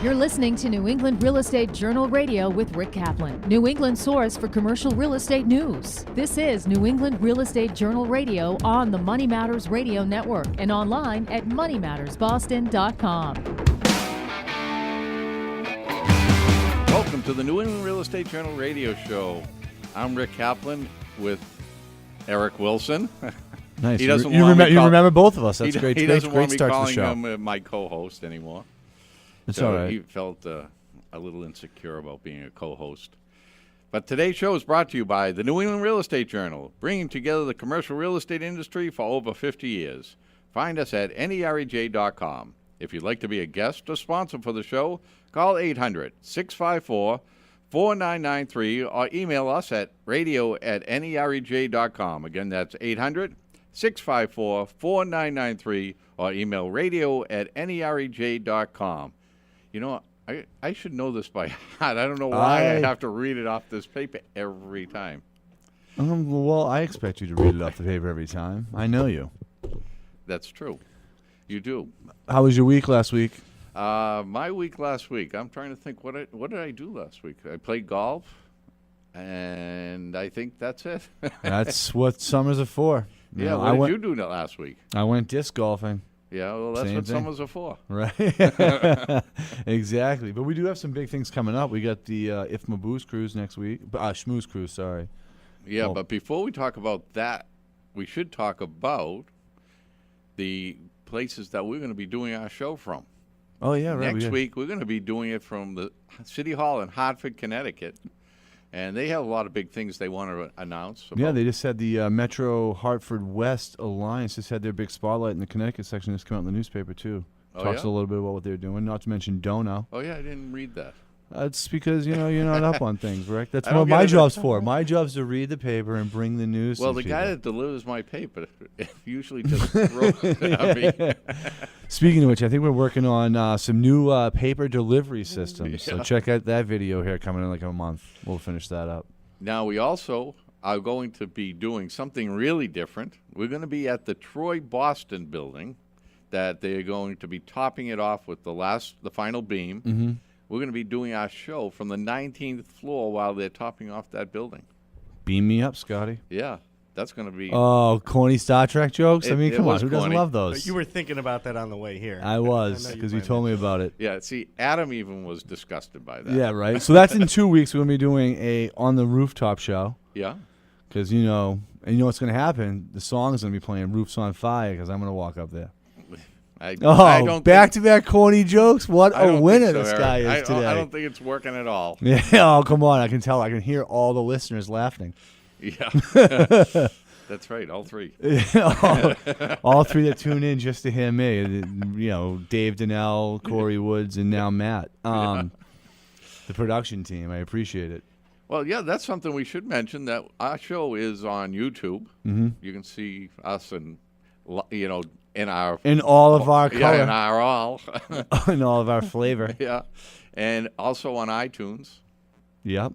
You're listening to New England Real Estate Journal Radio with Rick Kaplan, New England source for commercial real estate news. This is New England Real Estate Journal Radio on the Money Matters Radio Network and online at moneymattersboston.com. Welcome to the New England Real Estate Journal Radio Show. I'm Rick Kaplan with Eric Wilson. Nice. He doesn't you want me remember both of us. That's great. He doesn't want me start to the calling show. him my co-host anymore. It's So all right. He felt a little insecure about being a co-host. But today's show is brought to you by the New England Real Estate Journal, bringing together the commercial real estate industry for over 50 years. Find us at NEREJ.com. If you'd like to be a guest or sponsor for the show, call 800-654-4993 or email us at radio@nerej.com. Again, that's 800-654-4993 or email radio@nerej.com. You know, I should know this by heart. I don't know why I have to read it off this paper every time. Well, I expect you to read it off the paper every time. I know you. That's true. You do. How was your week last week? My week last week, I'm trying to think, what did I do last week? I played golf, and I think that's it. That's what summers are for. Yeah, what did you do last week? I went disc golfing. Yeah, well, that's Same what thing. summers are for. Right. Exactly. But we do have some big things coming up. We got the IFMA Booze Cruise next week. Schmooze Cruise, sorry. Yeah, but before we talk about that, we should talk about the places that we're going to be doing our show from. Oh, yeah, right. Next week, we're going to be doing it from the City Hall in Hartford, Connecticut. And they have a lot of big things they want to announce. Yeah, they just had the Metro Hartford West Alliance just had their big spotlight in the Connecticut section. Just come out in the newspaper, too. Talks a little bit about what they're doing, not to mention Dono. Oh, yeah, I didn't read that. That's because, you're not up on things, Rick. That's I don't what get my it. job's for. My job's to read the paper and bring the news Well, to the guy people. that delivers my paper usually just throws it at me. Speaking of which, I think we're working on some new paper delivery systems. So check out that video here coming in like a month. We'll finish that up. Now, we also are going to be doing something really different. We're going to be at the Troy Boston building that they're going to be topping it off with the final beam. Mm-hmm. We're going to be doing our show from the 19th floor while they're topping off that building. Beam me up, Scotty. Yeah, that's going to be... Oh, corny Star Trek jokes? I mean, it come on. was Who doesn't corny. love those? You were thinking about that on the way here. I was, because you told me about it. Yeah, see, Adam even was disgusted by that. Yeah, right. So that's in 2 weeks. We're going to be doing a On the Rooftop show. Yeah? Because, and you know what's going to happen? The song's going to be playing Roofs on Fire because I'm going to walk up there. I don't back-to-back corny jokes? What a winner think so, this guy Eric. is today. I don't think it's working at all. Yeah, oh, come on. I can tell. I can hear all the listeners laughing. Yeah. That's right, all three. all three that tune in just to hear me. Dave Donnell, Corey Woods, and now Matt. The production team. I appreciate it. Well, yeah, that's something we should mention, that our show is on YouTube. Mm-hmm. You can see us in our... In all of our color. Yeah, in our all. In all of our flavor. Yeah. And also on iTunes. Yep.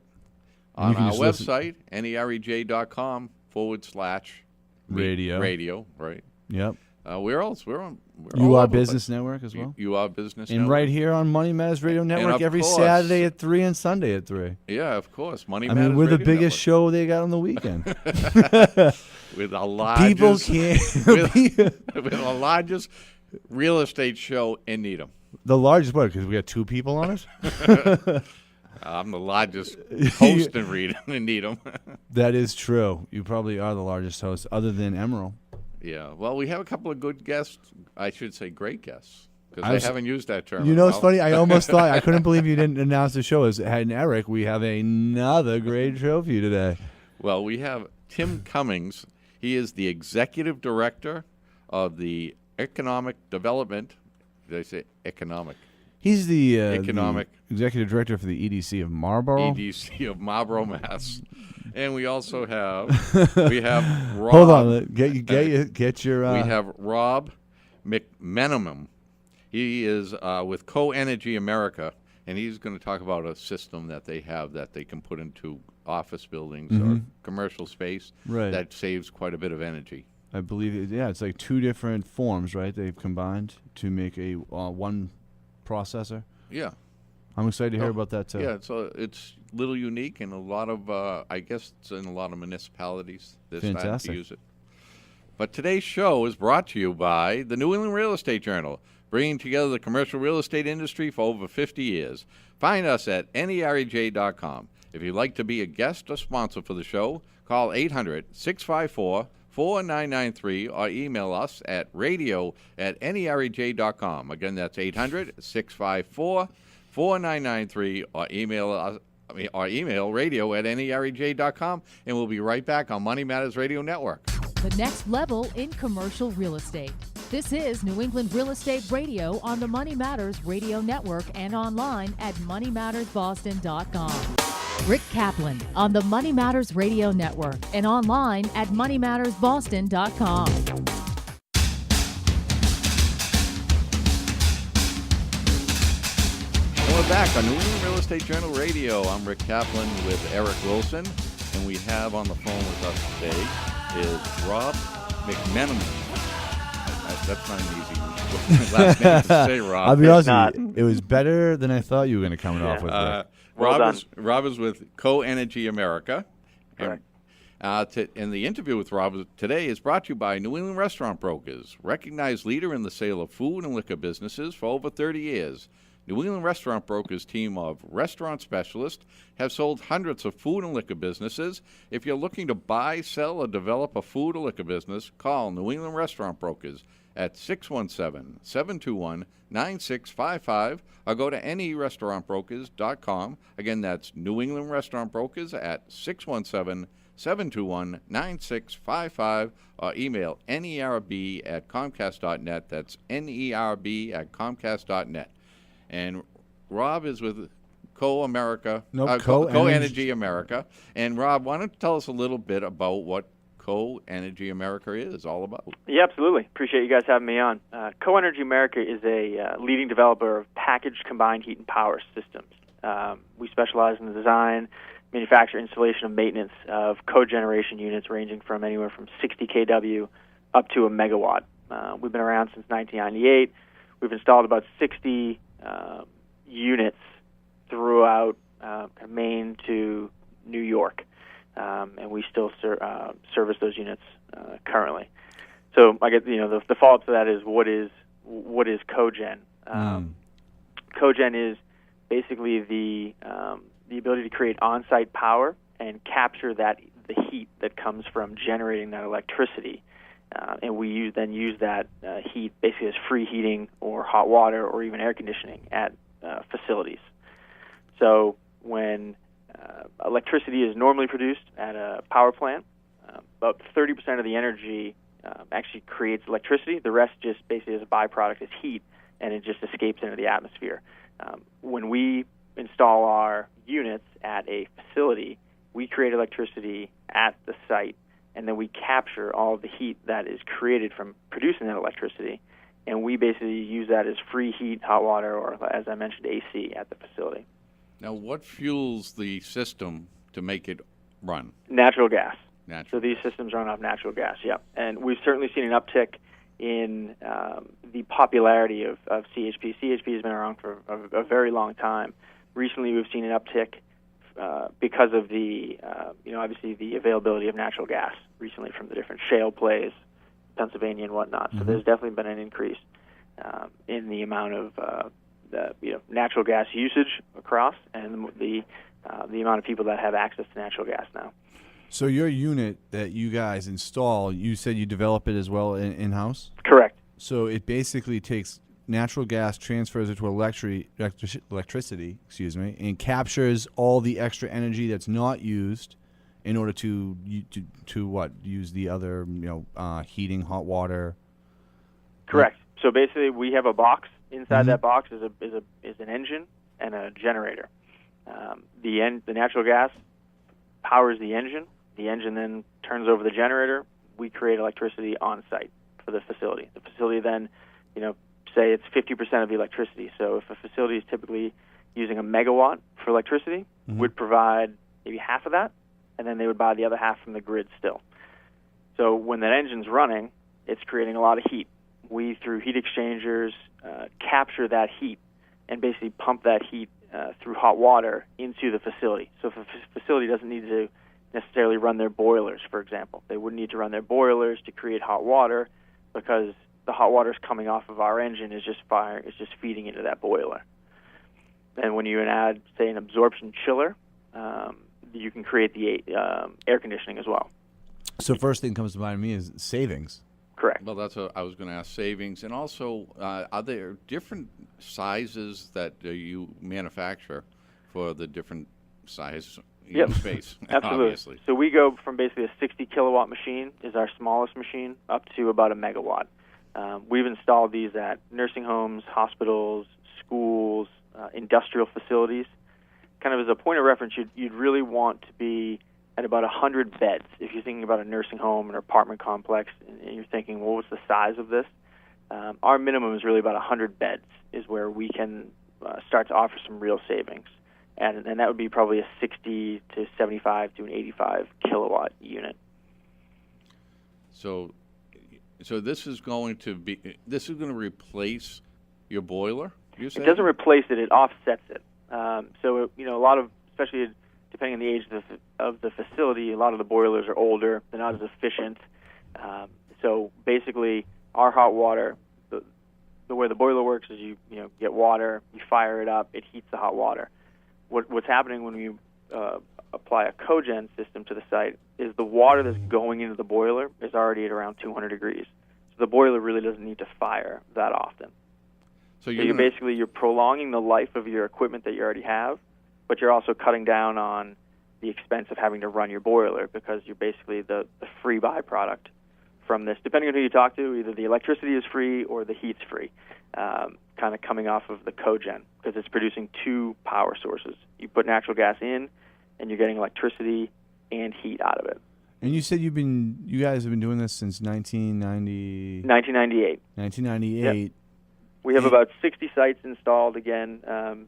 On our website, nerej.com/radio. Radio, right. Yep. Where else? We're on... You Are Business Network as well. You Are Business and Network. right here on Money Matters Radio Network every course, Saturday at 3 and Sunday at 3. Yeah, of course. Money I Matters mean, we're the Radio biggest Network. show they got on the weekend. With the largest... People can't... with the largest real estate show in Needham. The largest what? Because we got 2 people on it? I'm the largest host in Needham. That is true. You probably are the largest host other than Emerald. Yeah. Well, we have a couple of good guests. I should say great guests. Because I haven't used that term. You know what's funny? I almost thought, I couldn't believe you didn't announce the show. As Eric, we have another great show for you today. Well, we have Tim Cummings. He is the executive director of the economic development. Did I say economic? He's the the executive director for the EDC of Marlborough. EDC of Marlborough, Mass. And we also have Rob. Hold on, get your. We have Rob McMenimon. He is with Co-Energy America, and he's going to talk about a system that they have that they can put into office buildings or commercial space that saves quite a bit of energy. I believe, it's like 2 different forms, right? They've combined to make a one processor. Yeah. I'm excited to hear about that too. Yeah, it's a little unique, and a lot of I guess it's in a lot of municipalities. They're starting Fantastic. to use it. But today's show is brought to you by the New England Real Estate Journal, bringing together the commercial real estate industry for over 50 years. Find us at NEREJ.com. If you'd like to be a guest or sponsor for the show, call 800-654-4993 or email us at radio@nerej.com. Again, that's 800-654-4993 or email us. Email radio@nerej.com, and we'll be right back on Money Matters Radio Network. The next level in commercial real estate. This is New England Real Estate Radio on the Money Matters Radio Network and online at moneymattersboston.com. Rick Kaplan on the Money Matters Radio Network and online at moneymattersboston.com. And we're back on New England Real Estate Journal Radio. I'm Rick Kaplan with Eric Wilson, and we have on the phone with us today is Rob McMenimon. That's not an easy last name to say, Rob. I'll be honest with you, it was better than I thought you were going to come off with. Rick. Rob is with Co-Energy America. Correct. And the interview with Rob today is brought to you by New England Restaurant Brokers, recognized leader in the sale of food and liquor businesses for over 30 years. New England Restaurant Brokers team of restaurant specialists have sold hundreds of food and liquor businesses. If you're looking to buy, sell, or develop a food or liquor business, call New England Restaurant Brokers at 617-721-9655 or go to nerestaurantbrokers.com. Again, that's New England Restaurant Brokers at 617-721-9655 or email nerb@comcast.net. That's nerb@comcast.net. And Rob is with Co-Energy America. And Rob, why don't you tell us a little bit about what Co-Energy America is all about? Yeah, absolutely. Appreciate you guys having me on. Co-Energy America is a leading developer of packaged combined heat and power systems. We specialize in the design, manufacture, installation, and maintenance of cogeneration units ranging from anywhere from 60 kW up to a megawatt. We've been around since 1998. We've installed about 60 units throughout Maine to New York, and we still service those units currently. So I guess the follow-up to that is what is cogen? Cogen is basically the ability to create on-site power and capture the heat that comes from generating that electricity. And we then use that heat basically as free heating or hot water or even air conditioning at facilities. So when electricity is normally produced at a power plant, about 30% of the energy actually creates electricity. The rest just basically as a byproduct is heat, and it just escapes into the atmosphere. When we install our units at a facility, we create electricity at the site, and then we capture all of the heat that is created from producing that electricity, and we basically use that as free heat, hot water, or, as I mentioned, AC at the facility. Now, what fuels the system to make it run? Natural gas. Natural. So these systems run off natural gas, yeah. And we've certainly seen an uptick in the popularity of CHP. CHP has been around for a very long time. Recently, we've seen an uptick because of the, obviously the availability of natural gas recently from the different shale plays, Pennsylvania and whatnot. So there's definitely been an increase in the amount of natural gas usage across, and the amount of people that have access to natural gas now. So your unit that you guys install, you said you develop it as well in-house? Correct. So it basically takes natural gas, transfers it to electricity, and captures all the extra energy that's not used in order to what? Use the other, heating, hot water. Correct. So basically, we have a box. Inside that box is an engine and a generator. The natural gas powers the engine. The engine then turns over the generator. We create electricity on site for the facility. The facility then, say it's 50% of the electricity. So if a facility is typically using a megawatt for electricity, would provide maybe half of that, and then they would buy the other half from the grid still. So when that engine's running, it's creating a lot of heat. We, through heat exchangers, capture that heat and basically pump that heat through hot water into the facility. So if a facility doesn't need to necessarily run their boilers, for example, they wouldn't need to run their boilers to create hot water because the hot water is coming off of our engine is just feeding into that boiler. And when you add, say, an absorption chiller, you can create the air conditioning as well. So first thing comes to mind to me is savings. Correct. Well, that's what I was going to ask, savings. And also, are there different sizes that you manufacture for the different size space? Absolutely. Obviously. So we go from basically a 60 kilowatt machine is our smallest machine up to about a megawatt. We've installed these at nursing homes, hospitals, schools, industrial facilities. Kind of as a point of reference, you'd really want to be at about 100 beds. If you're thinking about a nursing home or apartment complex and you're thinking, well, what's the size of this? Our minimum is really about 100 beds is where we can start to offer some real savings. And that would be probably a 60 to 75 to an 85 kilowatt unit. So this is going to replace your boiler? It doesn't replace it; it offsets it. So a lot of, especially depending on the age of the facility, a lot of the boilers are older; they're not as efficient. So basically, our hot water, the way the boiler works is you get water, you fire it up, it heats the hot water. What's happening when you apply a cogen system to the site is the water that's going into the boiler is already at around 200 degrees. So the boiler really doesn't need to fire that often. So you're prolonging the life of your equipment that you already have, but you're also cutting down on the expense of having to run your boiler because you're basically the free byproduct from this. Depending on who you talk to, either the electricity is free or the heat's free, kind of coming off of the cogen because it's producing two power sources. You put natural gas in, and you're getting electricity and heat out of it. And you said you guys have been doing this since 1990... 1998. 1998. Yep. We have about 60 sites installed again,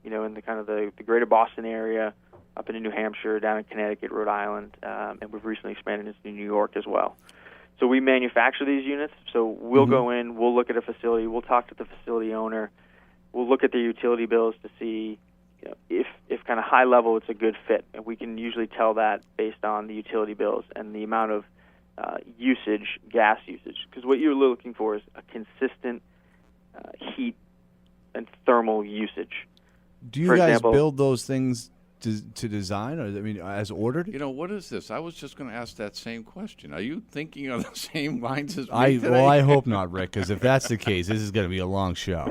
in the kind of the greater Boston area, up into New Hampshire, down in Connecticut, Rhode Island, and we've recently expanded into New York as well. So we manufacture these units. So we'll go in, we'll look at a facility, we'll talk to the facility owner, we'll look at their utility bills to see if kind of high level it's a good fit. And we can usually tell that based on the utility bills and the amount of usage, gas usage. Because what you're looking for is a consistent heat and thermal usage. Do you guys build those things to design, or as ordered? What is this? I was just going to ask that same question. Are you thinking on the same lines as me today? Well, I hope not, Rick, because if that's the case, this is going to be a long show.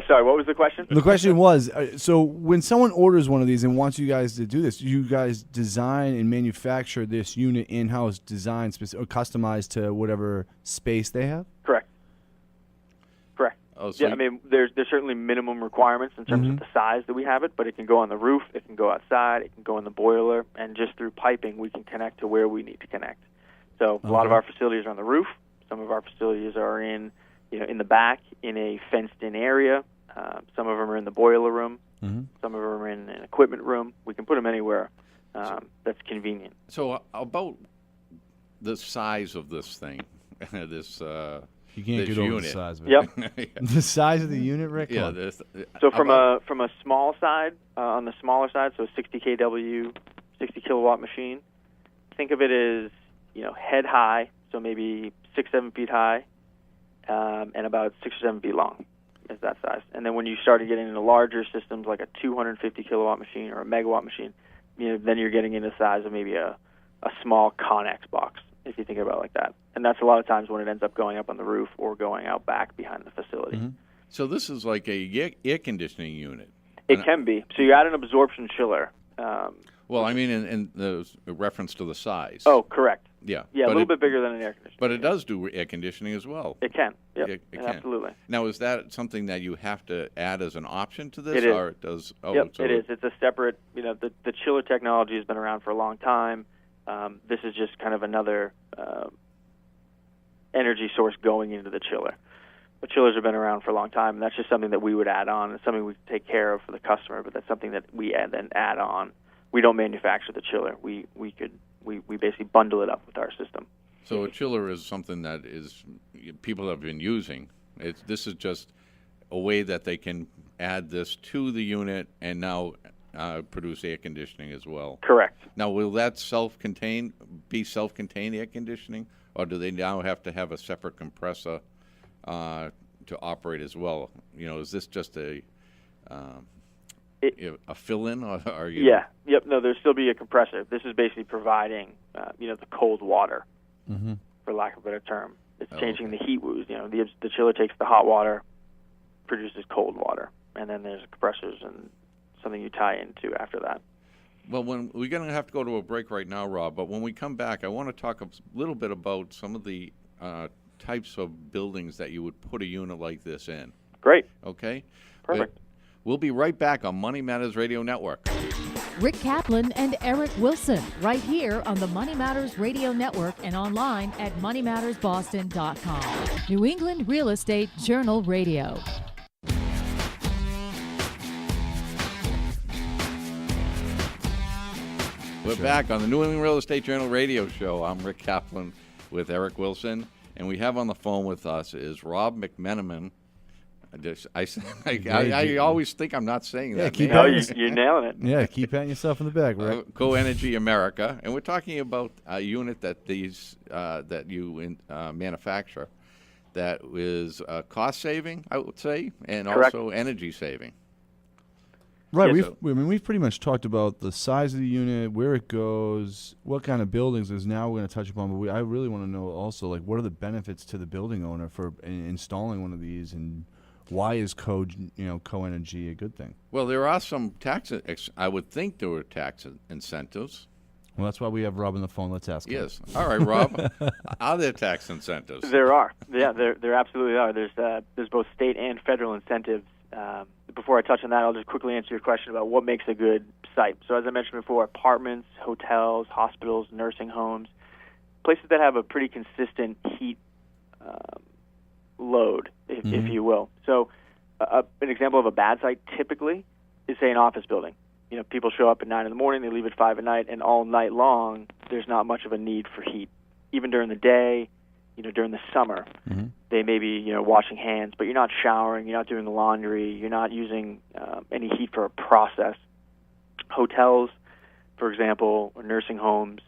Sorry, what was the question? The question was, so when someone orders one of these and wants you guys to do this, you guys design and manufacture this unit in-house, designed or customized to whatever space they have? Correct. Oh, so there's certainly minimum requirements in terms of the size that we have it, but it can go on the roof, it can go outside, it can go in the boiler, and just through piping we can connect to where we need to connect. So a lot of our facilities are on the roof. Some of our facilities are in the back in a fenced-in area. Some of them are in the boiler room. Some of them are in an equipment room. We can put them anywhere that's convenient. So about the size of this thing, you can't get over the size of it. Yep. The size of the unit, Rick? Yeah. So from a small side, on the smaller side, so 60 kW, 60 kilowatt machine, think of it as head high, so maybe 6-7 feet high, and about 6 or 7 feet long is that size. And then when you start getting into larger systems like a 250 kilowatt machine or a megawatt machine, then you're getting into the size of maybe a small Connex box, if you think about it like that. And that's a lot of times when it ends up going up on the roof or going out back behind the facility. So this is like a air conditioning unit. It can be. So you add an absorption chiller. Well, I mean, in the reference to the size. Oh, correct. Yeah. Yeah, a little bit bigger than an air conditioner. But it does do air conditioning as well. It can. Yep. It can. Absolutely. Now, is that something that you have to add as an option to this? It is. Or it does? Oh, yep, so it is. It's a separate, the chiller technology has been around for a long time. This is just kind of another energy source going into the chiller. The chillers have been around for a long time, and that's just something that we would add on. It's something we take care of for the customer, but that's something that we then add on. We don't manufacture the chiller. We basically bundle it up with our system. So a chiller is something that people have been using. This is just a way that they can add this to the unit and now produce air conditioning as well. Correct. Now, will that self-contained air conditioning, or do they now have to have a separate compressor to operate as well? Is this just a fill-in, or are you? Yeah. Yep. No, there'll still be a compressor. This is basically providing, the cold water, for lack of a better term. It's changing the heat. The chiller takes the hot water, produces cold water, and then there's compressors and something you tie into after that. Well, we're going to have to go to a break right now, Rob, but when we come back, I want to talk a little bit about some of the types of buildings that you would put a unit like this in. Great. Okay? Perfect. We'll be right back on Money Matters Radio Network. Rick Kaplan and Eric Wilson, right here on the Money Matters Radio Network and online at moneymattersboston.com. New England Real Estate Journal Radio. We're back on the New England Real Estate Journal radio show. I'm Rick Kaplan with Eric Wilson, and we have on the phone with us is Rob McMenimon. I always think I'm not saying that. You're nailing it. Yeah, keep patting yourself in the back, Rick. Co-Energy America, and we're talking about a unit that that you manufacture that is cost saving, I would say, and Correct. Also energy saving. Right. Yeah, We've pretty much talked about the size of the unit, where it goes, what kind of buildings is now we're going to touch upon. But I really want to know also, like, what are the benefits to the building owner for installing one of these, and why is co-energy a good thing? Well, there are some I would think there were tax incentives. Well, that's why we have Rob on the phone. Let's ask him. Yes. All right, Rob. Are there tax incentives? There are. Yeah, there absolutely are. There's both state and federal incentives. Before I touch on that, I'll just quickly answer your question about what makes a good site. So as I mentioned before, apartments, hotels, hospitals, nursing homes, places that have a pretty consistent heat load, if you will. So an example of a bad site typically is, say, an office building. People show up at 9 in the morning, they leave at 5 at night, and all night long there's not much of a need for heat. Even during the day, during the summer, they may be, washing hands, but you're not showering, you're not doing the laundry, you're not using any heat for a process. Hotels, for example, or nursing homes,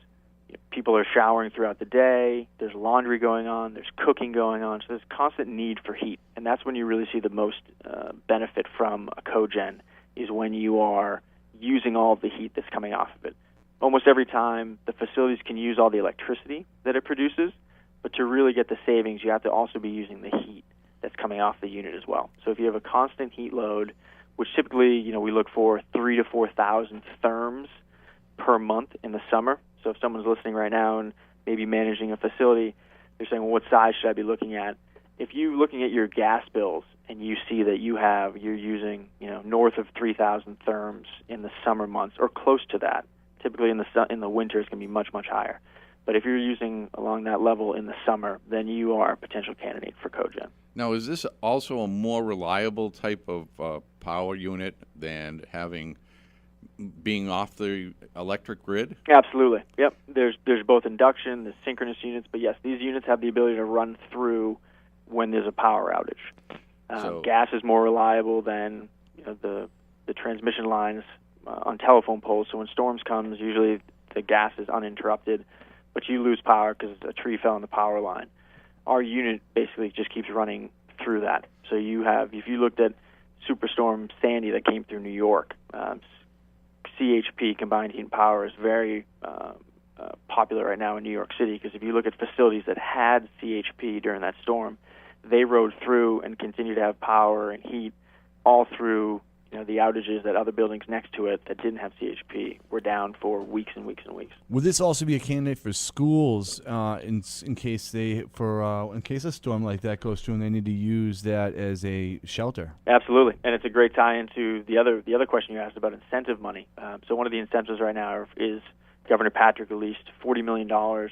people are showering throughout the day, there's laundry going on, there's cooking going on, so there's constant need for heat. And that's when you really see the most benefit from a cogen, is when you are using all of the heat that's coming off of it. Almost every time, the facilities can use all the electricity that it produces, but to really get the savings, you have to also be using the heat that's coming off the unit as well. So if you have a constant heat load, which typically, we look for 3,000 to 4,000 therms per month in the summer. So if someone's listening right now and maybe managing a facility, they're saying, well, what size should I be looking at? If you're looking at your gas bills and you see that you're using, north of 3,000 therms in the summer months, or close to that, typically in the winter it's going to be much, much higher. But if you're using along that level in the summer, then you are a potential candidate for cogen. Now, is this also a more reliable type of power unit than being off the electric grid? Absolutely. Yep. There's both induction, there's synchronous units, but yes, these units have the ability to run through when there's a power outage. Gas is more reliable than the transmission lines on telephone poles. So when storms comes, usually the gas is uninterrupted, but you lose power because a tree fell on the power line. Our unit basically just keeps running through that. So if you looked at Superstorm Sandy that came through New York, CHP, combined heat and power, is very popular right now in New York City, because if you look at facilities that had CHP during that storm, they rode through and continued to have power and heat all through the outages that other buildings next to it that didn't have CHP were down for weeks and weeks and weeks. Would this also be a candidate for schools in case a storm like that goes through and they need to use that as a shelter? Absolutely, and it's a great tie into the other question you asked about incentive money. So one of the incentives right now is Governor Patrick released $40 million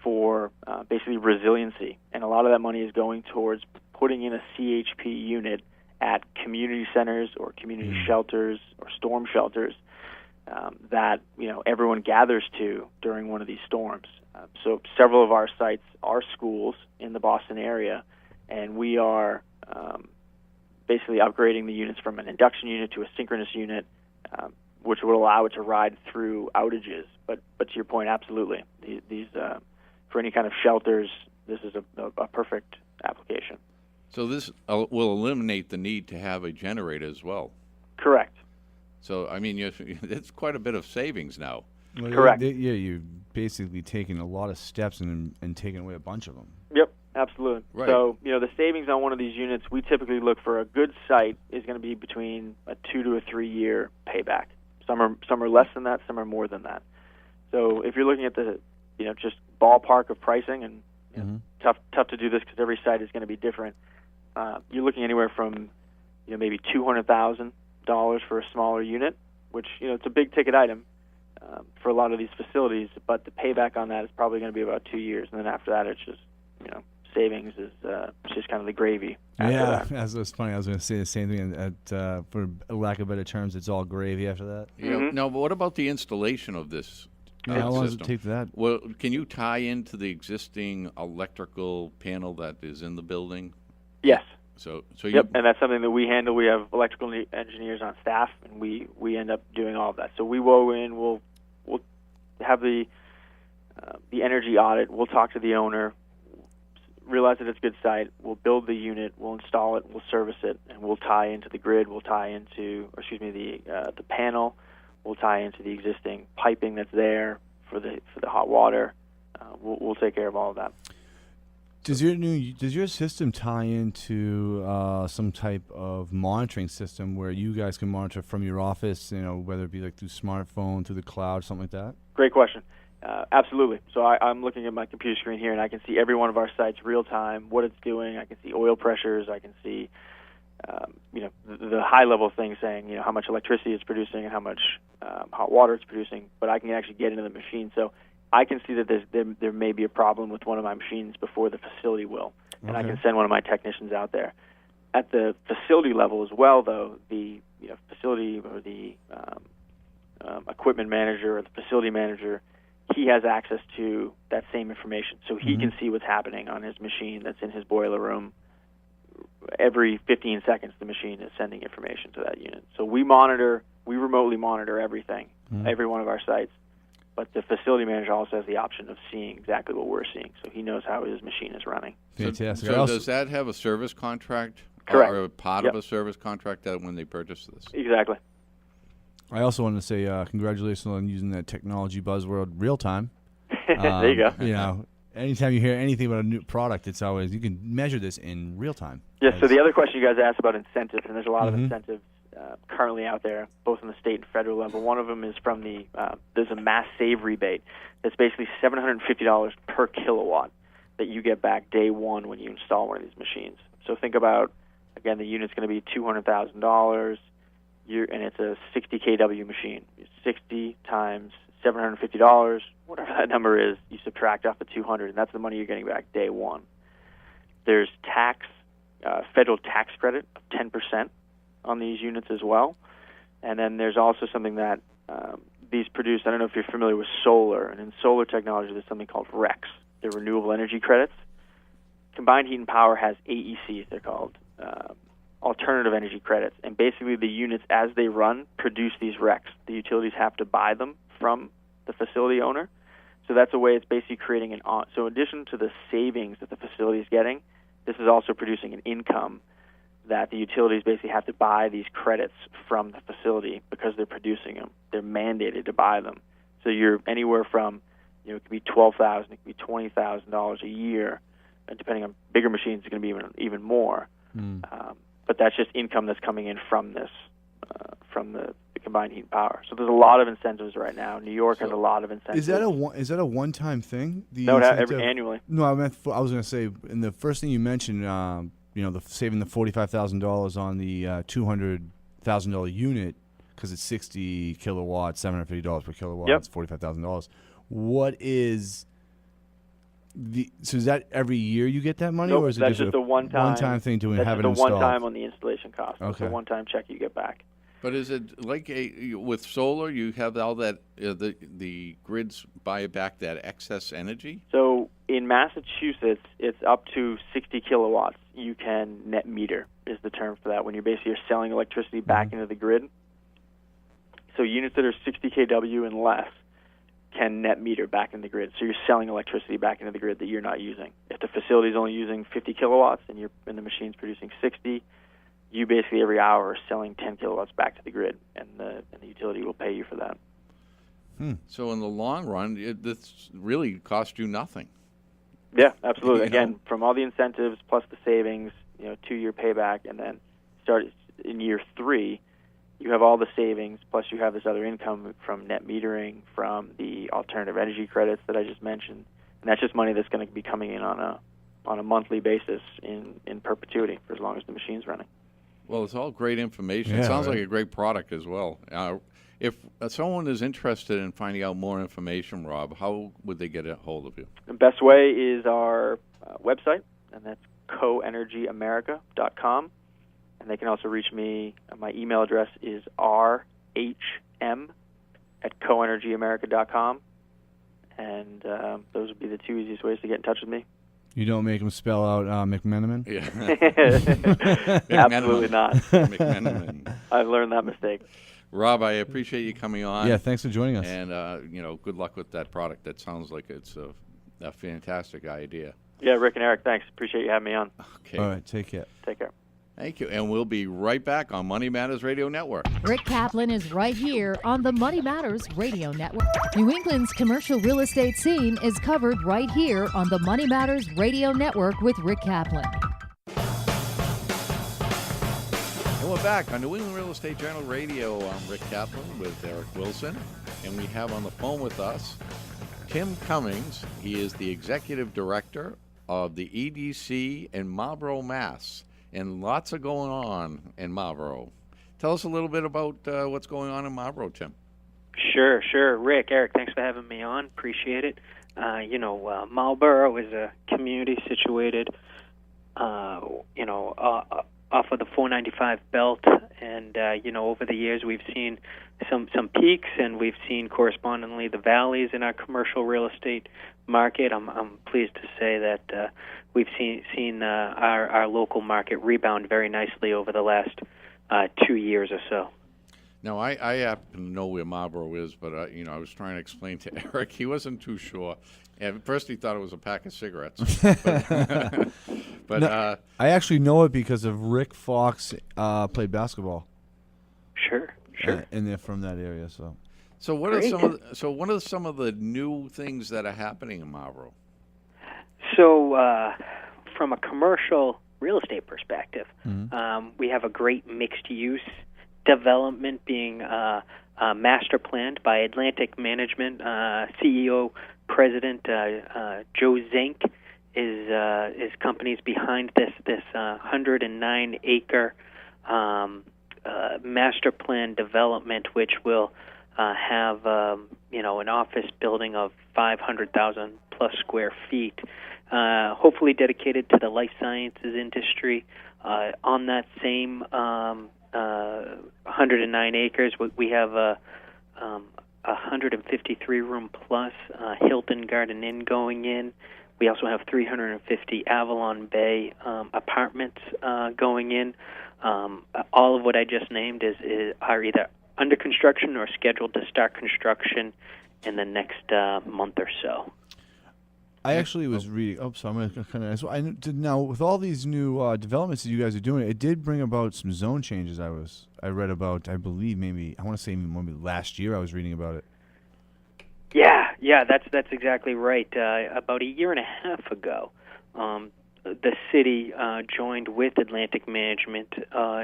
for basically resiliency, and a lot of that money is going towards putting in a CHP unit at community centers or community shelters or storm shelters that everyone gathers to during one of these storms. So several of our sites are schools in the Boston area, and we are basically upgrading the units from an induction unit to a synchronous unit, which would allow it to ride through outages. But to your point, absolutely, these for any kind of shelters, this is a perfect application. So this will eliminate the need to have a generator as well. Correct. So, I mean, it's quite a bit of savings now. Well, Correct. Yeah, you're basically taking a lot of steps and taking away a bunch of them. Yep, absolutely. Right. So, the savings on one of these units, we typically look for a good site is going to be between a 2 to a 3 year payback. Some are less than that, some are more than that. So, if you're looking at the just ballpark of pricing, and tough to do this because every site is going to be different. You're looking anywhere from maybe $200,000 for a smaller unit, which it's a big ticket item for a lot of these facilities. But the payback on that is probably going to be about 2 years, and then after that, it's just savings is just kind of the gravy. Yeah, that's what's funny. I was going to say the same thing. For lack of better terms, it's all gravy after that. Yeah. No, but what about the installation of this? How long does system? it take that? Well, can you tie into the existing electrical panel that is in the building? Yes. So Yep, and that's something that we handle. We have electrical engineers on staff, and we end up doing all of that. So we go in, we'll have the energy audit. We'll talk to the owner, realize that it's a good site. We'll build the unit, we'll install it, we'll service it, and we'll tie into the grid. We'll tie into, the panel. We'll tie into the existing piping that's there for the hot water. We'll take care of all of that. Does your system tie into some type of monitoring system where you guys can monitor from your office, whether it be like through smartphone, through the cloud, something like that? Great question. Absolutely. So I'm looking at my computer screen here, and I can see every one of our sites real time, what it's doing. I can see oil pressures. I can see, the high level things saying, how much electricity it's producing and how much hot water it's producing. But I can actually get into the machine, so I can see that there may be a problem with one of my machines before the facility will, and I can send one of my technicians out there. At the facility level as well, though, the facility or the equipment manager or the facility manager, he has access to that same information, so he can see what's happening on his machine that's in his boiler room. Every 15 seconds, the machine is sending information to that unit. So we remotely monitor everything, every one of our sites. But the facility manager also has the option of seeing exactly what we're seeing, so he knows how his machine is running. Fantastic. So does that have a service contract? Correct. Or a part of a service contract that when they purchase this? Exactly. I also want to say congratulations on using that technology buzzword real time. There you go. Anytime you hear anything about a new product, it's always you can measure this in real time. Yes. So the other question you guys asked about incentives, and there's a lot of incentives currently out there, both on the state and federal level. One of them is from there's a mass save rebate that's basically $750 per kilowatt that you get back day one when you install one of these machines. So think about, again, the unit's going to be $200,000, and it's a 60 kW machine. 60 times $750, whatever that number is, you subtract off the 200, and that's the money you're getting back day one. There's federal tax credit of 10% on these units as well. And then there's also something that these produce. I don't know if you're familiar with solar, and in solar technology there's something called RECs. They're renewable energy credits. Combined heat and power has AECs, they're called, alternative energy credits. And basically the units, as they run, produce these RECs. The utilities have to buy them from the facility owner. So that's a way it's basically creating so in addition to the savings that the facility is getting, this is also producing an income that the utilities basically have to buy these credits from the facility because they're producing them. They're mandated to buy them. So you're anywhere from, it could be $12,000, it could be $20,000 a year, and depending on bigger machines, it's going to be even more. But that's just income that's coming in from this, from the combined heat and power. So there's a lot of incentives right now. New York has a lot of incentives. Is that a one-time thing? No, annually. No, I was going to say, in the first thing you mentioned, saving the $45,000 on the $200,000 unit because it's 60 kilowatts, $750 per kilowatt. It's $45,000. What is so is that every year you get that money, nope, or is it just a one-time thing to have it installed? That's just a one-time on the installation cost. Okay. It's a one-time check you get back. But is it like with solar, you have all that, the grids buy back that excess energy? So in Massachusetts, it's up to 60 kilowatts you can net meter. is the term for that, when you're selling electricity back into the grid. So units that are 60 kW and less can net meter back in the grid. So you're selling electricity back into the grid that you're not using. If the facility is only using 50 kilowatts and the machine's producing 60, you basically every hour are selling 10 kilowatts back to the grid, and the utility will pay you for that. So in the long run, this really costs you nothing. Yeah, absolutely. Again, from all the incentives plus the savings, 2-year payback, and then start in year 3, you have all the savings, plus you have this other income from net metering, from the alternative energy credits that I just mentioned, and that's just money that's going to be coming in on a monthly basis in perpetuity for as long as the machine's running. Well, it's all great information. Yeah, It sounds right. like a great product as well. If someone is interested in finding out more information, Rob, how would they get a hold of you? The best way is our website, and that's coenergyamerica.com. And they can also reach me. My email address is rhm@coenergyamerica.com. And those would be the 2 easiest ways to get in touch with me. You don't make them spell out McMenimon? Yeah. Absolutely not. McMenimon. I've learned that mistake. Rob, I appreciate you coming on. Yeah, thanks for joining us. And, good luck with that product. That sounds like it's a fantastic idea. Yeah, Rick and Eric, thanks. Appreciate you having me on. Okay. All right, take care. Take care. Thank you. And we'll be right back on Money Matters Radio Network. Rick Kaplan is right here on the Money Matters Radio Network. New England's commercial real estate scene is covered right here on the Money Matters Radio Network with Rick Kaplan. And we're back on New England Real Estate Journal Radio. I'm Rick Kaplan with Eric Wilson. And we have on the phone with us Tim Cummings. He is the Executive Director of the EDC in Marlborough, Mass. And lots of going on in Marlborough. Tell us a little bit about what's going on in Marlborough, Tim. Sure. Rick, Eric, thanks for having me on. Appreciate it. Marlborough is a community situated, off of the 495 belt. And, over the years we've seen some peaks, and we've seen correspondingly the valleys in our commercial real estate market. I'm pleased to say that we've seen our local market rebound very nicely over the last 2 years or so. Now, I happen to know where Marlborough is, but, I was trying to explain to Eric. He wasn't too sure. At first, he thought it was a pack of cigarettes. But No, I actually know it because of Rick Fox played basketball. Sure. And they're from that area, so. So what Great. what are some of the new things that are happening in Marlborough? So, from a commercial real estate perspective, we have a great mixed-use development being master planned by Atlantic Management. CEO, President Joe Zink is companies behind this 109-acre master plan development, which will have an office building of 500,000 plus square feet, hopefully dedicated to the life sciences industry. On that same 109 acres, we have a 153-room plus Hilton Garden Inn going in. We also have 350 Avalon Bay apartments going in. All of what I just named are either under construction or scheduled to start construction in the next month or so. I actually was reading. Oh, so I'm going to kind of. So now with all these new developments that you guys are doing, it did bring about some zone changes. I read about. I believe maybe I want to say maybe last year I was reading about it. Yeah, that's exactly right. About a year and a half ago, the city joined with Atlantic Management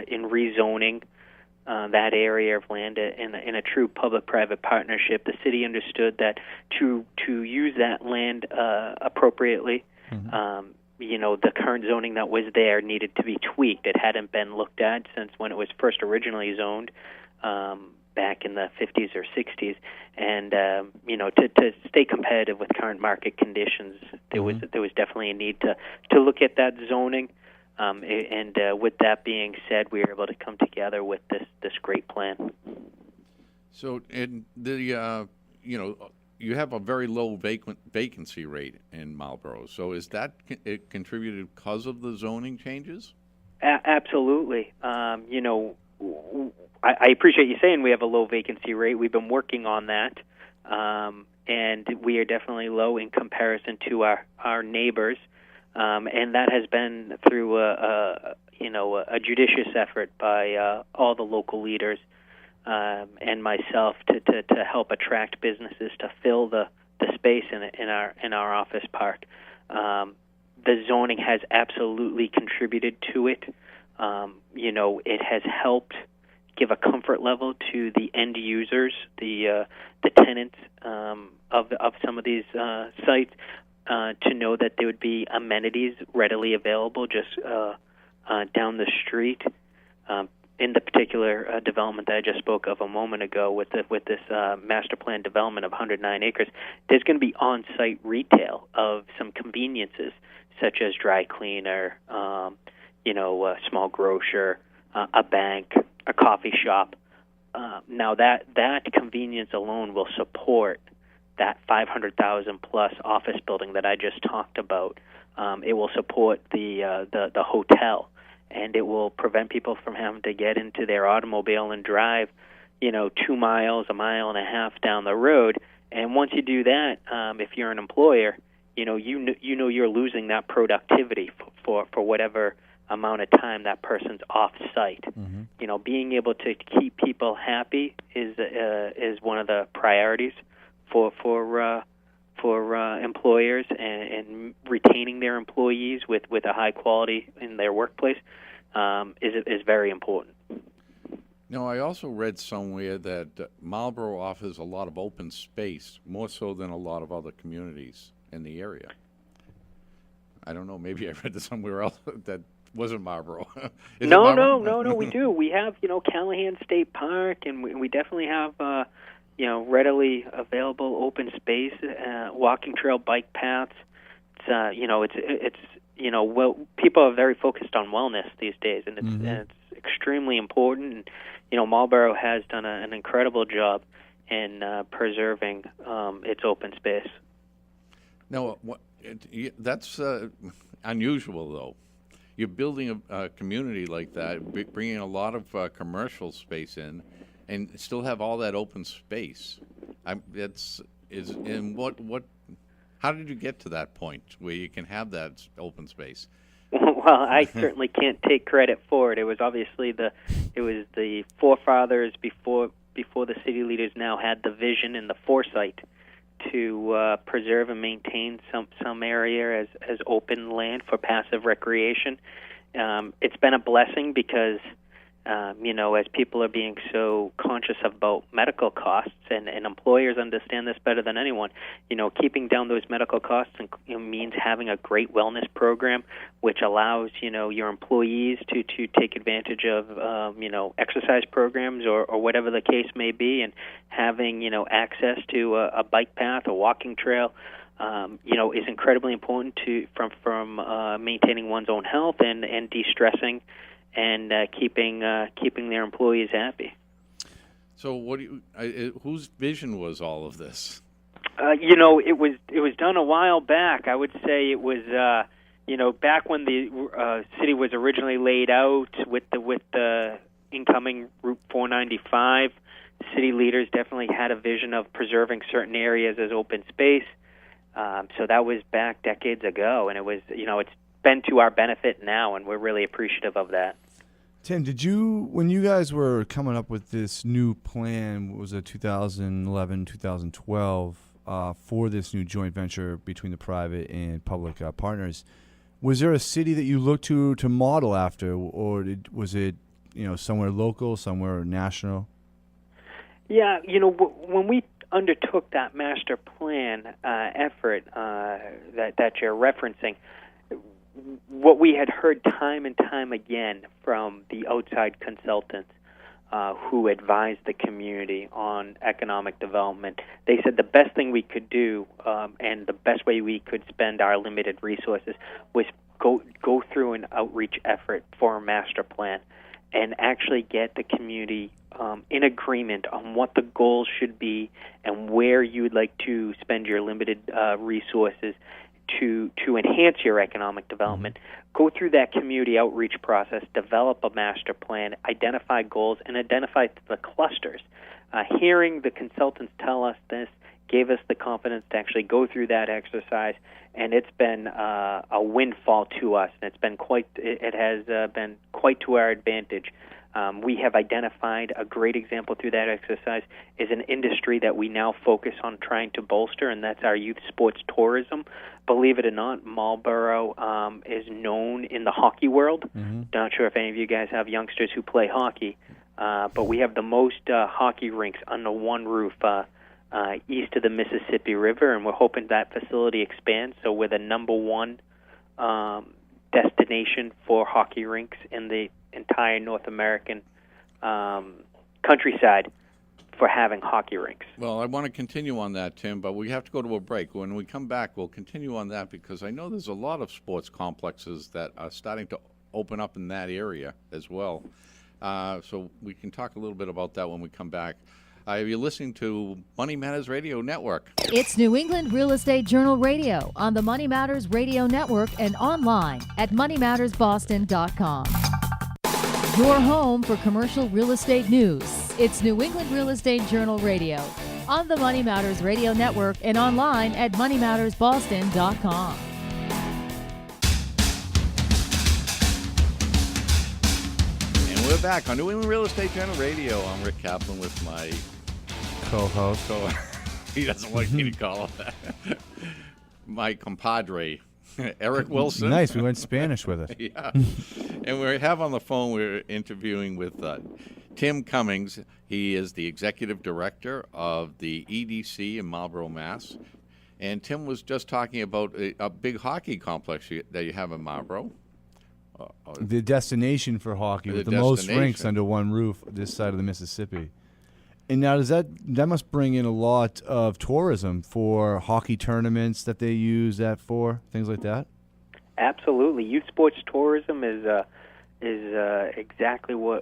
in rezoning that area of land in a true public-private partnership. The city understood that to use that land appropriately, the current zoning that was there needed to be tweaked. It hadn't been looked at since when it was first originally zoned back in the 50s or 60s. And to stay competitive with current market conditions, there was definitely a need to look at that zoning. And with that being said, we were able to come together with this great plan. So, in the you have a very low vacancy rate in Marlborough. So, is that it contributed because of the zoning changes? Absolutely. I appreciate you saying we have a low vacancy rate. We've been working on that, and we are definitely low in comparison to our neighbors, and that has been through a judicious effort by all the local leaders and myself to help attract businesses to fill the space in our office park. The zoning has absolutely contributed to it. It has helped give a comfort level to the end users, the tenants of some of these sites, to know that there would be amenities readily available just down the street. In the particular development that I just spoke of a moment ago, with this master plan development of 109 acres, there's going to be on-site retail of some conveniences such as dry cleaner, a small grocer, a bank, a coffee shop. Now that convenience alone will support that 500,000 plus office building that I just talked about. It will support the hotel, and it will prevent people from having to get into their automobile and drive, 2 miles, a mile and a half down the road. And once you do that, if you're an employer, you're losing that productivity for whatever amount of time that person's off site. Mm-hmm. Being able to keep people happy is one of the priorities for employers, and retaining their employees with a high quality in their workplace is very important. No, I also read somewhere that Marlborough offers a lot of open space, more so than a lot of other communities in the area. I don't know, maybe I read this somewhere else that wasn't Marlborough. No, we do. We have, Callahan State Park, and we definitely have, readily available open space, walking trail, bike paths. People are very focused on wellness these days, and it's extremely important. And, Marlborough has done an incredible job in preserving its open space. No, that's unusual, though. You're building a community like that, bringing a lot of commercial space in, and still have all that open space. How did you get to that point where you can have that open space? Well, I certainly can't take credit for it. It was obviously the forefathers before the city leaders now had the vision and the foresight to preserve and maintain some area as open land for passive recreation. It's been a blessing because, as people are being so conscious about medical costs, and employers understand this better than anyone, keeping down those medical costs means having a great wellness program, which allows, your employees to take advantage of, exercise programs or whatever the case may be, and having, access to a bike path, a walking trail, is incredibly important from maintaining one's own health and de-stressing and keeping their employees happy. So, whose vision was all of this? It was done a while back. I would say it was back when the city was originally laid out with the incoming Route 495. City leaders definitely had a vision of preserving certain areas as open space. So that was back decades ago, and it was it's been to our benefit now, and we're really appreciative of that. Tim, when you guys were coming up with this new plan, was it 2011, 2012, for this new joint venture between the private and public partners, was there a city that you looked to model after, or was it somewhere local, somewhere national? Yeah, when we undertook that master plan effort that you're referencing, what we had heard time and time again from the outside consultants who advised the community on economic development, they said the best thing we could do and the best way we could spend our limited resources was go through an outreach effort for a master plan and actually get the community in agreement on what the goals should be and where you would like to spend your limited resources, to enhance your economic development, go through that community outreach process, develop a master plan, identify goals, and identify the clusters. Hearing the consultants tell us this gave us the confidence to actually go through that exercise, and it's been a windfall to us, and it has been quite to our advantage. We have identified a great example through that exercise is an industry that we now focus on trying to bolster, and that's our youth sports tourism. Believe it or not, Marlborough is known in the hockey world. Not sure if any of you guys have youngsters who play hockey, but we have the most hockey rinks under one roof east of the Mississippi River, and we're hoping that facility expands, so we're the number one destination for hockey rinks in the entire North American countryside for having hockey rinks. Well, I want to continue on that, Tim, but we have to go to a break. When we come back, we'll continue on that because I know there's a lot of sports complexes that are starting to open up in that area as well. So we can talk a little bit about that when we come back. You're listening to Money Matters Radio Network. It's New England Real Estate Journal Radio on the Money Matters Radio Network and online at moneymattersboston.com. Your home for commercial real estate news. It's New England Real Estate Journal Radio on the Money Matters Radio Network and online at moneymattersboston.com. And we're back on New England Real Estate Journal Radio. I'm Rick Kaplan with my Co-host. He doesn't like me to call him that. My compadre, Eric Wilson. Nice. We went Spanish with it. Yeah. And we have on the phone, we're interviewing with Tim Cummings. He is the executive director of the EDC in Marlborough, Mass. And Tim was just talking about a big hockey complex that you have in Marlborough. The destination for hockey with the most rinks under one roof this side of the Mississippi. And now that must bring in a lot of tourism for hockey tournaments that they use that for, things like that? Absolutely. Youth sports tourism is exactly what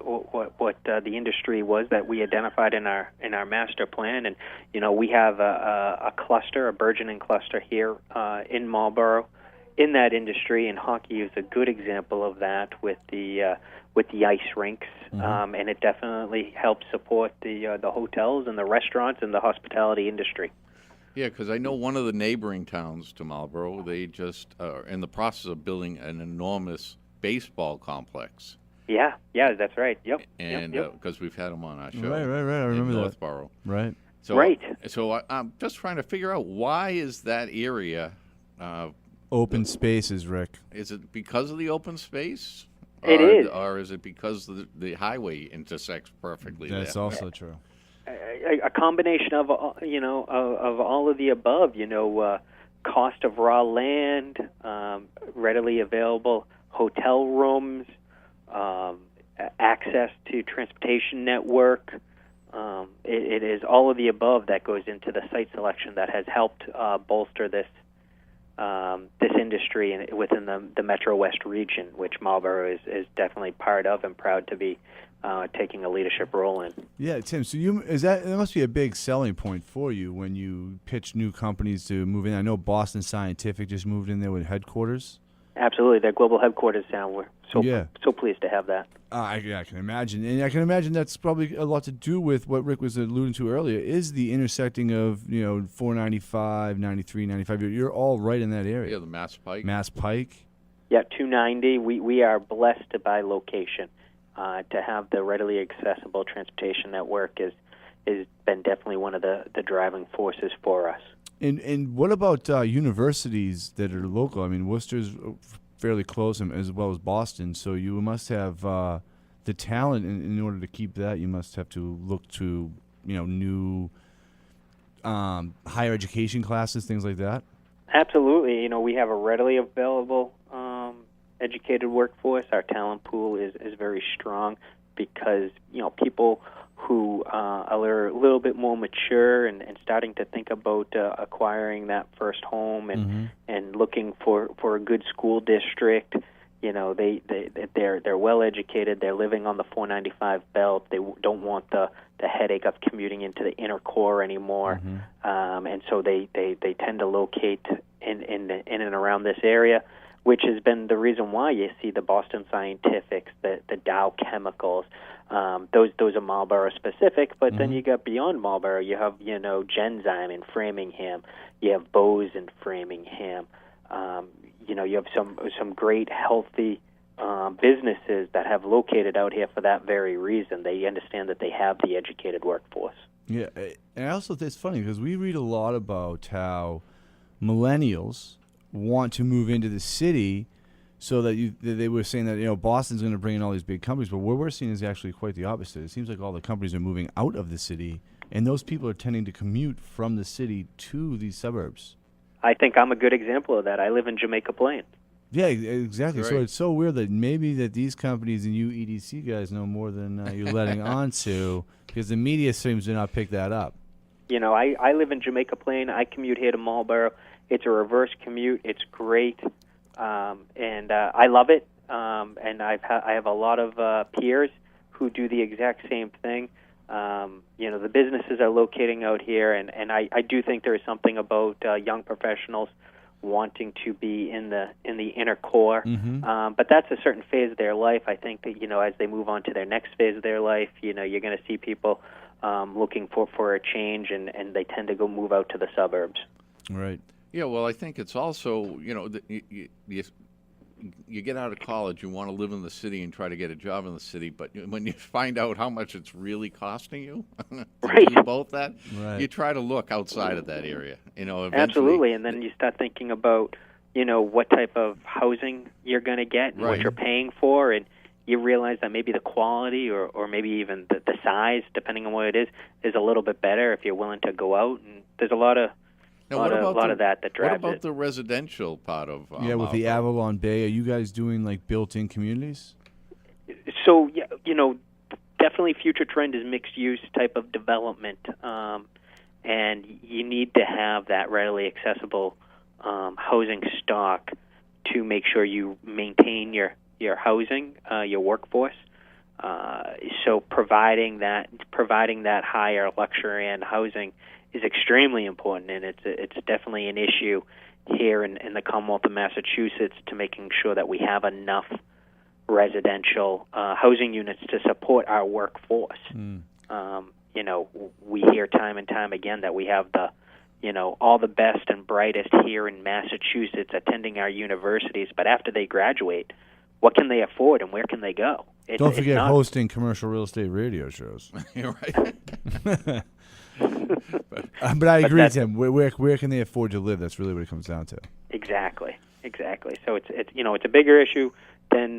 the industry was that we identified in our master plan. And we have a cluster, a burgeoning cluster here in Marlborough in that industry, and hockey is a good example of that with the ice rinks, and it definitely helps support the hotels and the restaurants and the hospitality industry. Yeah, because I know one of the neighboring towns to Marlborough, they just are in the process of building an enormous baseball complex. Yeah, that's right. Yep. And because we've had them on our show. Right. I remember in that. Northborough. Right. So I'm just trying to figure out why is that area open spaces, Rick. Is it because of the open space? It is. Or is it because the highway intersects perfectly That's there? also true. A combination of of all of the above. Cost of raw land, readily available hotel rooms, access to transportation network. It is all of the above that goes into the site selection that has helped bolster this industry within the Metro West region, which Marlborough is definitely part of and proud to be taking a leadership role in. Yeah, Tim. So that must be a big selling point for you when you pitch new companies to move in. I know Boston Scientific just moved in there with headquarters. Absolutely, their global headquarters now. We're so pleased to have that. I can imagine, and I can imagine that's probably a lot to do with what Rick was alluding to earlier. Is the intersecting of 495, 93, 95? You're all right in that area. Yeah, the Mass Pike. Yeah, 290. We are blessed by location. To have the readily accessible transportation network has been definitely one of the driving forces for us. And what about universities that are local? I mean, Worcester's fairly close, as well as Boston, so you must have the talent. In order to keep that, you must have to look to new higher education classes, things like that. Absolutely. We have a readily available educated workforce. Our talent pool is very strong because people who are a little bit more mature and starting to think about acquiring that first home and looking for a good school district. They're well educated. They're living on the 495 belt. They don't want the headache of commuting into the inner core anymore, and so they tend to locate in and around this area, which has been the reason why you see the Boston Scientifics, the Dow Chemicals. Those are Marlborough specific, but then you got beyond Marlborough. You have Genzyme in Framingham. You have Bose in Framingham. You have some great healthy businesses that have located out here for that very reason. They understand that they have the educated workforce. Yeah, and also it's funny because we read a lot about how millennials want to move into the city, so that they were saying that Boston's going to bring in all these big companies, but what we're seeing is actually quite the opposite. It seems like all the companies are moving out of the city, and those people are tending to commute from the city to these suburbs. I think I'm a good example of that. I live in Jamaica Plain. Yeah, exactly. Right. So it's so weird that maybe that these companies and you EDC guys know more than you're letting on to, because the media seems to not pick that up. I live in Jamaica Plain. I commute here to Marlborough. It's a reverse commute. It's great, and I love it. And I have a lot of peers who do the exact same thing. The businesses are locating out here, and I do think there is something about young professionals wanting to be in the inner core. But that's a certain phase of their life. I think that as they move on to their next phase of their life, you're going to see people looking for a change, and they tend to go move out to the suburbs. Right. Yeah, well, I think it's also, you get out of college, you want to live in the city and try to get a job in the city, but when you find out how much it's really costing you to do both that, you try to look outside of that area. Absolutely, and then you start thinking about, what type of housing you're going to get and what you're paying for, and you realize that maybe the quality or maybe even the size, depending on what it is a little bit better if you're willing to go out, and there's a lot of that drives it. What about the residential part of with the Avalon Bay, are you guys doing like built-in communities? So, definitely future trend is mixed-use type of development, and you need to have that readily accessible housing stock to make sure you maintain your housing, your workforce. So providing that higher luxury and housing is extremely important, and it's definitely an issue here in the Commonwealth of Massachusetts to making sure that we have enough residential housing units to support our workforce. We hear time and time again that we have all the best and brightest here in Massachusetts attending our universities, but after they graduate, what can they afford and where can they go? Don't forget hosting commercial real estate radio shows. You're right. But I agree with him. Where can they afford to live? That's really what it comes down to. Exactly. So it's a bigger issue than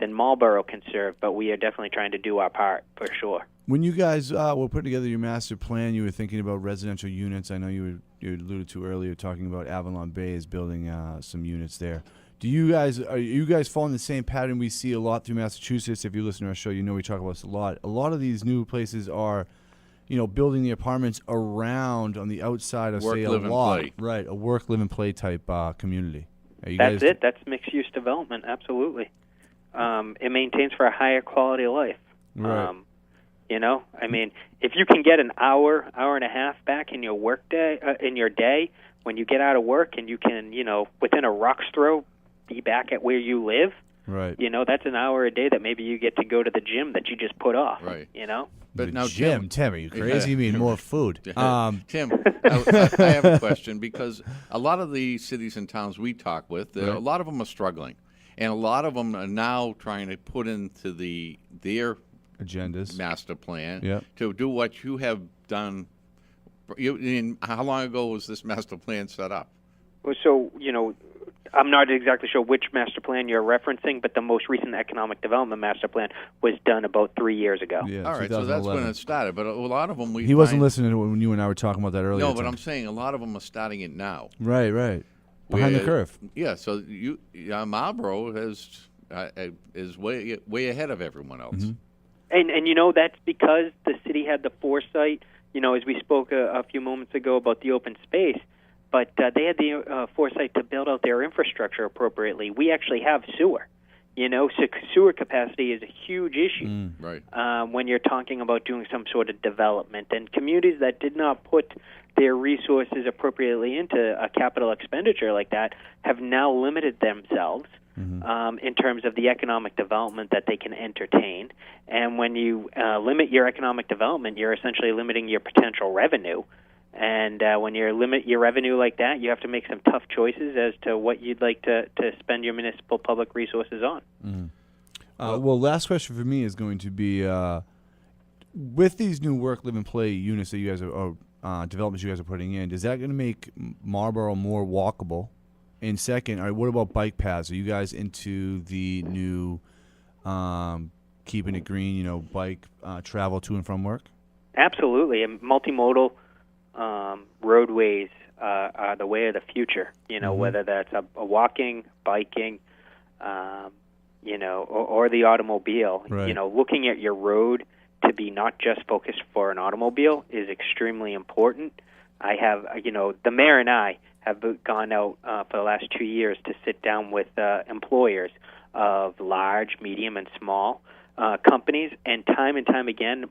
Marlborough can serve, but we are definitely trying to do our part for sure. When you guys were putting together your master plan, you were thinking about residential units. I know you alluded to earlier talking about Avalon Bay is building some units there. Are you guys following the same pattern we see a lot through Massachusetts? If you listen to our show, we talk about this a lot. A lot of these new places are, building the apartments around on the outside of, say, a lot. Right, a work, live, and play type community. That's it. That's mixed-use development, absolutely. It maintains for a higher quality of life. Right. If you can get an hour and a half back in your work day, in your day, when you get out of work and you can, within a rock's throw, be back at where you live, right? That's an hour a day that maybe you get to go to the gym that you just put off, right? But now, Tim, are you crazy? You mean more food? Tim, I have a question, because a lot of the cities and towns we talk with, a lot of them are struggling, and a lot of them are now trying to put into their agendas, master plan, to do what you have done. How long ago was this master plan set up? Well, so I'm not exactly sure which master plan you're referencing, but the most recent economic development master plan was done about 3 years ago. Yeah, all right, so that's when it started. But a lot of them he wasn't listening to when you and I were talking about that earlier. No, but I'm saying a lot of them are starting it now. Right. Behind the curve. Yeah, so Marlborough is way ahead of everyone else. Mm-hmm. And that's because the city had the foresight, as we spoke a few moments ago about the open space, but they had the foresight to build out their infrastructure appropriately. We actually have sewer. You know, so sewer capacity is a huge issue Right. when you're talking about doing some sort of development. And communities that did not put their resources appropriately into a capital expenditure like that have now limited themselves in terms of the economic development that they can entertain. And when you limit your economic development, you're essentially limiting your potential revenue. And when you limit your revenue like that, you have to make some tough choices as to what you'd like to spend your municipal public resources on. Well, last question for me is going to be, with these new work, live, and play units that you guys are, developments you guys are putting in, is that going to make Marlborough more walkable? And second, all right, what about bike paths? Are you guys into the new keeping it green, bike travel to and from work? Absolutely. And multimodal roadways are the way of the future, whether that's a walking, biking, or the automobile. Right. Looking at your road to be not just focused for an automobile is extremely important. I have, the mayor and I have gone out for the last 2 years to sit down with employers of large, medium, and small companies, and time again,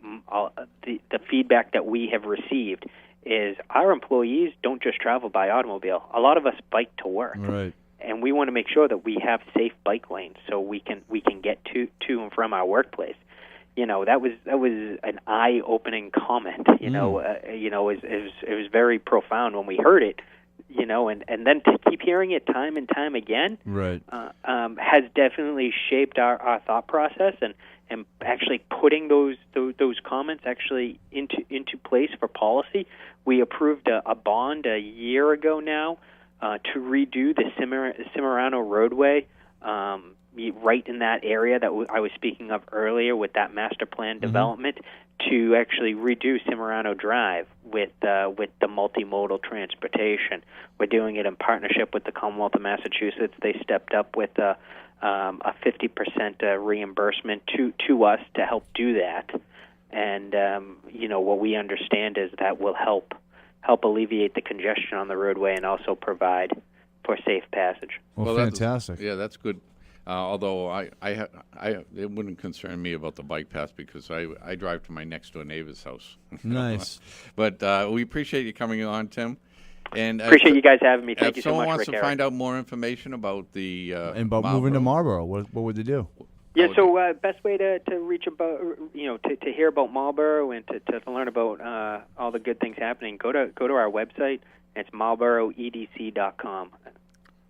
the feedback that we have received is our employees don't just travel by automobile. A lot of us bike to work. Right. And we want to make sure that we have safe bike lanes so we can get to and from our workplace. That was an eye-opening comment. It was very profound when we heard it. And then to keep hearing it time and time again, right, has definitely shaped our thought process and actually putting those comments actually into place for policy. We approved a bond a year ago now to redo the Cimarano roadway right in that area that I was speaking of earlier with that master plan development, to actually redo Cimarano Drive with the multimodal transportation. We're doing it in partnership with the Commonwealth of Massachusetts. They stepped up with a 50% reimbursement to us to help do that. And what we understand is that will help alleviate the congestion on the roadway and also provide for safe passage. Well, fantastic. That's good. Although it wouldn't concern me about the bike path because I drive to my next door neighbor's house. Nice. But we appreciate you coming on, Tim. And appreciate you guys having me. Thank you so much. If someone wants Rick, to find out more information about the and about moving to Marlborough, what would they do? Yeah, so best way to reach about to hear about Marlborough and to learn about all the good things happening, go to our website. It's marlboroughedc.com.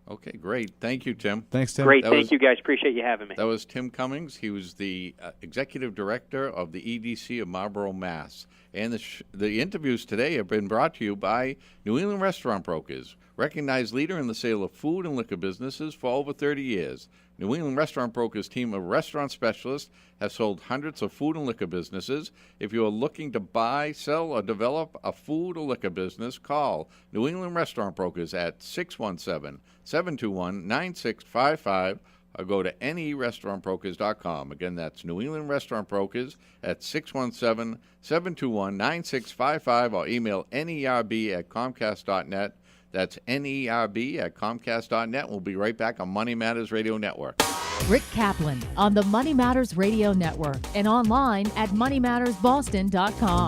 Okay, great. Thank you, Tim. Thanks, Tim. Great. Thank you, guys. Appreciate you having me. That was Tim Cummings. He was the executive director of the EDC of Marlborough, Mass. And the interviews today have been brought to you by New England Restaurant Brokers, recognized leader in the sale of food and liquor businesses for over 30 years. New England Restaurant Brokers' team of restaurant specialists have sold hundreds of food and liquor businesses. If you are looking to buy, sell, or develop a food or liquor business, call New England Restaurant Brokers at 617-721-9655 or go to nerestaurantbrokers.com. Again, that's New England Restaurant Brokers at 617-721-9655 or email nerb@comcast.net. That's nerb@comcast.net. We'll be right back on Money Matters Radio Network. Rick Kaplan on the Money Matters Radio Network and online at moneymattersboston.com.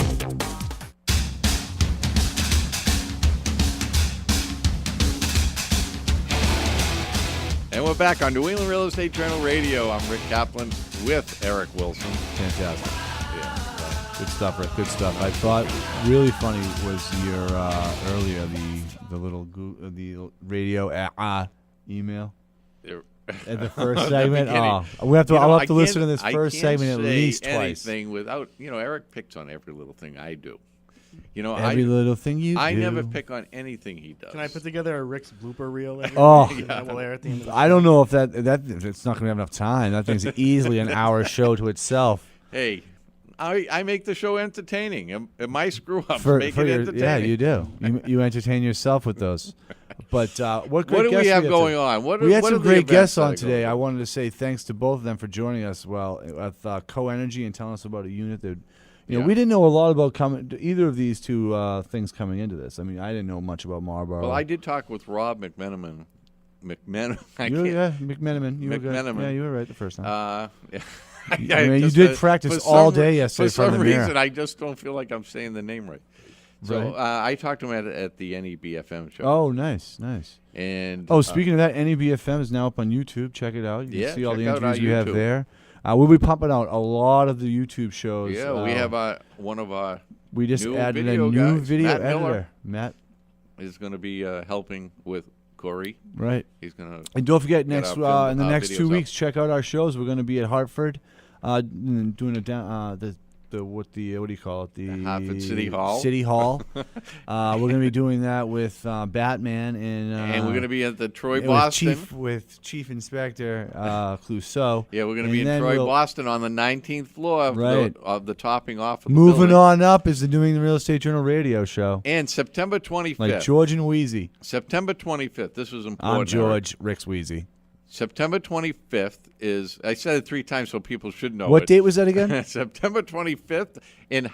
And we're back on New England Real Estate Journal Radio. I'm Rick Kaplan with Eric Wilson. Fantastic. Good stuff, Rick. Good stuff. I thought really funny was your earlier the radio email at the first segment. I'll have to listen to this first segment at least twice. Anything without Eric picks on every little thing I do. Every little thing you do. I never pick on anything he does. Can I put together a Rick's blooper reel? That will air at the end of the I don't know if that it's not going to have enough time. That thing's easily an hour show to itself. Hey. I make the show entertaining. My screw-ups make it entertaining. Yeah, you do. You entertain yourself with those. But what do we have going on? We had some great guests on today. I wanted to say thanks to both of them for joining us. Well, with Co-Energy and telling us about a unit that we didn't know a lot about either of these two things coming into this. I mean, I didn't know much about Marlborough. Well, I did talk with Rob McMenimon McMenimon. McMenimon. You were good. McMenimon. Yeah, you were right the first time. Yeah. I mean, you did practice all day yesterday for from the some mirror. reason, I just don't feel like I'm saying the name right. So Right. I talked to him at the NEBFM show. Oh, nice. And Speaking of that, NEBFM is now up on YouTube. Check it out. You can see all the check out interviews our we have YouTube. there. We'll be pumping out a lot of the YouTube shows. yeah, we have one of our We just new added a video new guys, video Matt editor. Miller. Matt, is going to be helping with Corey. right. He's going to. And don't forget, Get next our film- in the next videos 2 up. weeks, check out our shows. We're going to be at Hartford, doing a down what do you call it? The Hartford City Hall. City Hall. We're going to be doing that with Batman and we're going to be at the Troy with Boston. with Chief Inspector Clouseau. Yeah, we're going to And be in then Troy we'll- Boston on the 19th floor Right. of the topping off of the Moving building. on up is the New England Real Estate Journal radio show. And September 25th. Like George and Wheezy. September 25th. This was important. I'm George, Rick's Wheezy. September 25th is, I said it 3 times so people should know What it. date was that again? September 25th in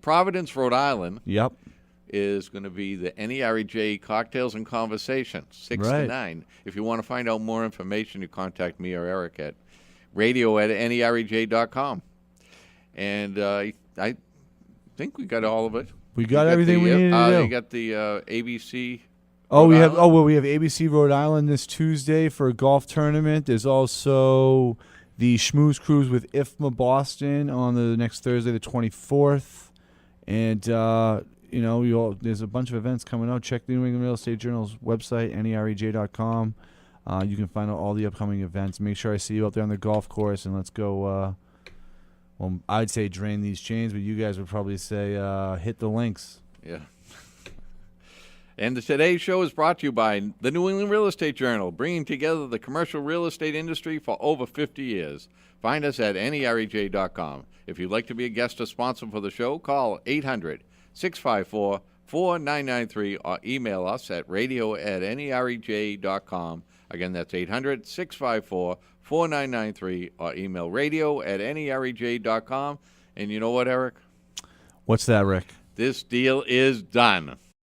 Providence, Rhode Island, Yep. is going to be the NEREJ Cocktails and Conversations, 6 to Right. 9. If you want to find out more information, you contact me or Eric at radio@nerej.com. And I think we got all of it. We got everything we needed to do. You got the ABC. We have Island? we have ABC Rhode Island this Tuesday for a golf tournament. There's also the Schmooze Cruise with IFMA Boston on the next Thursday, the 24th. And there's a bunch of events coming out. Check the New England Real Estate Journal's website, nerej.com. You can find out all the upcoming events. Make sure I see you out there on the golf course, and let's go. I'd say drain these chains, but you guys would probably say hit the links. Yeah. And today's show is brought to you by the New England Real Estate Journal, bringing together the commercial real estate industry for over 50 years. Find us at nerej.com. If you'd like to be a guest or sponsor for the show, call 800-654-4993 or email us at radio@nerej.com. Again, that's 800-654-4993 or email radio@nerej.com. And you know what, Eric? What's that, Rick? This deal is done.